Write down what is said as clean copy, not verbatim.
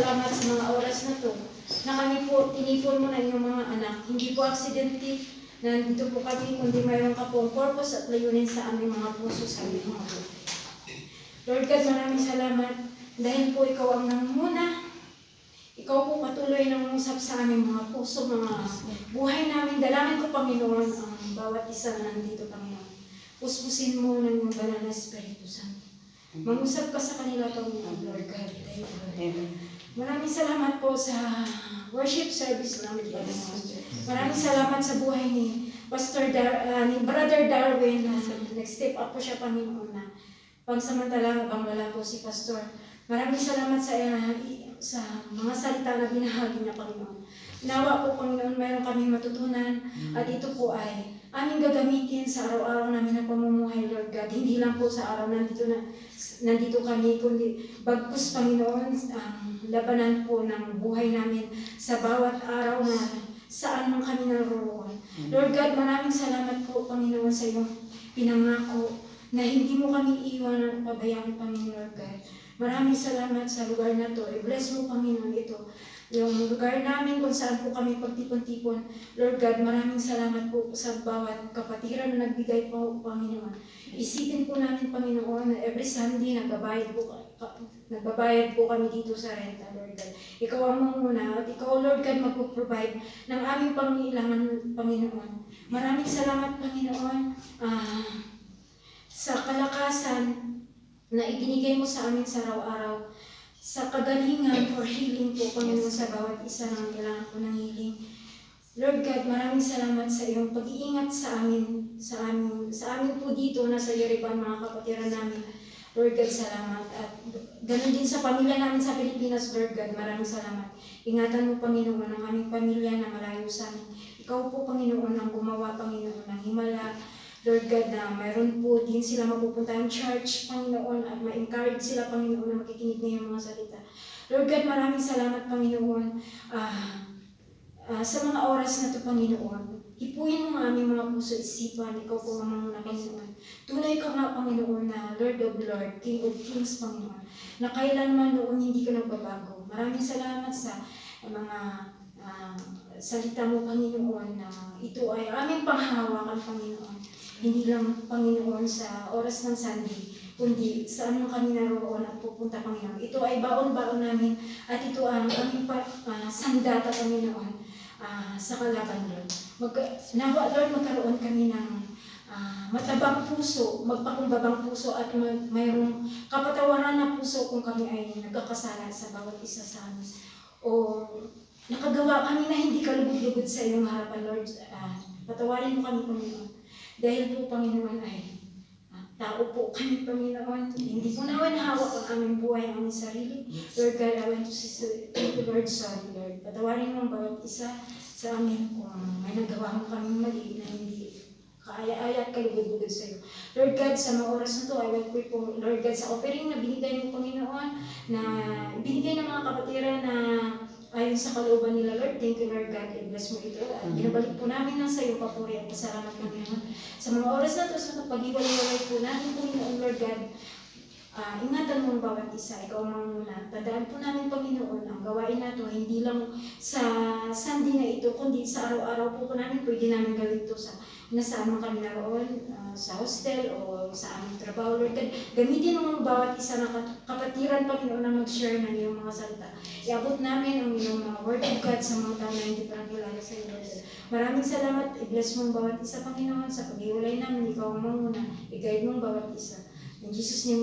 salamat sa mga oras na to na kami po, tinipon mo na inyong mga anak. Hindi po aksidente na nandito po kami, kundi mayroon ka pong purpose at layunin sa aming mga puso, sa aming mga buhay. Lord God, maraming salamat dahil po ikaw ang nangunguna. Ikaw po patuloy nang usap sa aming mga puso, mga buhay namin. Dalangin ko, Panginoon, ang bawat isa na nandito, Panginoon. Puspusin mo ng iyong banal na Espiritu Santo. Mangusap ka sa kanila, Panginoon, Lord God. Amen. Maraming salamat po sa worship service namin, Panginoon. Maraming salamat sa buhay ni ni Brother Darwin na nag-step up po siya, Panginoon, na pangsamantala habang wala po si Pastor. Maraming salamat sa mga salita na binahagi niya, Panginoon. Nawa po, Panginoon, mayroon kami matutunan at ito po ay aming gagamitin sa araw-araw namin na pamumuhay, Lord God. Hindi lang po sa araw nandito kami, kundi bagkus, Panginoon, labanan po ng buhay namin sa bawat araw na saan man kami naroon. Lord God, maraming salamat po, Panginoon, sa iyong pinangako na hindi mo kami iwan at pabayaan, Panginoon, Lord God. Maraming salamat sa lugar na to. I-bless mo, Panginoon, ito. Yung lugar namin kung saan po kami pagtipon-tipon. Lord God, maraming salamat po sa bawat kapatiran na nagbigay po, Panginoon. Isipin po namin, Panginoon, na every Sunday nagbabayad po kami dito sa renta, Lord God. Ikaw ang manguna at ikaw, Lord God, magpo-provide ng aming pangailangan, Panginoon. Maraming salamat, Panginoon, sa kalakasan na ibinigay mo sa amin sa araw-araw, sa kagalingan for healing po, Panginoon, sa bawat isa ng kailangan po ng healing. Lord God, maraming salamat sa iyong pag-iingat sa amin po dito na sa Yeriban, mga kapatiran namin. Lord God, salamat. At ganun din sa pamilya namin sa Pilipinas, Lord God, maraming salamat. Ingatan mo, Panginoon, ang aming pamilya na malayo sa amin. Ikaw po, Panginoon, ang gumawa, Panginoon, ng himala. Lord God, na mayroon po din sila mapupuntahang church, Panginoon, at ma-encourage sila, Panginoon, na makikinig na yung mga salita. Lord God, maraming salamat, Panginoon, sa mga oras na ito, Panginoon. Hipuin mo ang aming mga puso isipan, ikaw po ang mga Panginoon. Tunay ka nga, Panginoon, na Lord of Lord, King of Kings, Panginoon, na kailanman noon hindi ka nagbabago. Maraming salamat sa mga salita mo, Panginoon, na ito ay aming panghahawakan, Panginoon. Hindi lang, Panginoon, sa oras ng Sunday, kundi saan man kami naroon at pupunta, Panginoon. Ito ay baon-baon namin at ito ang aming sandata, Panginoon, sa kalaban, Lord. Nawa, Lord, magkaroon kami ng matabang puso, magpakumbabang puso at mayroong kapatawaran na puso kung kami ay nagkakasala sa bawat isa sa amin. O nakagawa kami na hindi kalugod-lugod sa iyong harapan, Lord. Patawarin mo kami, Panginoon. Dahil po, Panginoon, ay tao po kami, Panginoon. Hindi po naman hawak ang aming buhay, ang aming sarili. Lord God, I want to say thank you, Lord. Sorry, Lord. Patawarin mo ang bawat isa sa amin kung may nagawa mo kami mali na hindi kaaya-aya at kalugod-lugod sa iyo. Lord God, sa mga oras na ito, I will pray po, Lord God, sa offering na binigay mo, Panginoon, na binigay ng mga kapatiran na ayon sa kalooban nila, Lord. Thank you, Lord God. I-bless mo ito. At binabalik po namin ng sa iyo, papuri at pasalamat, Panginoon. Sa mga oras na ito, sa pag-iwalay po namin, Panginoon, Lord God, ingatan mo ang bawat isa. Ikaw ang manguna. Tandaan po namin, Panginoon, ang gawain na ito, hindi lang sa Sunday na ito, kundi sa araw-araw po namin, pwede namin gawin ito sa nasaan man kami naroon, sa hostel o sa aming trabaho, Lord God. Gamitin mo ang bawat isa na kapatiran, Panginoon, na mag-share ng iyong mga salita. Iabot namin ang iyong mga word of God sa mga tao na hindi pa nakilala sa iyo, Lord God. Maraming salamat. I-bless mo ang bawat isa, Panginoon, sa pag-iwalay namin. Ikaw ang manguna. I-guide mo ang bawat isa. In Jesus' name,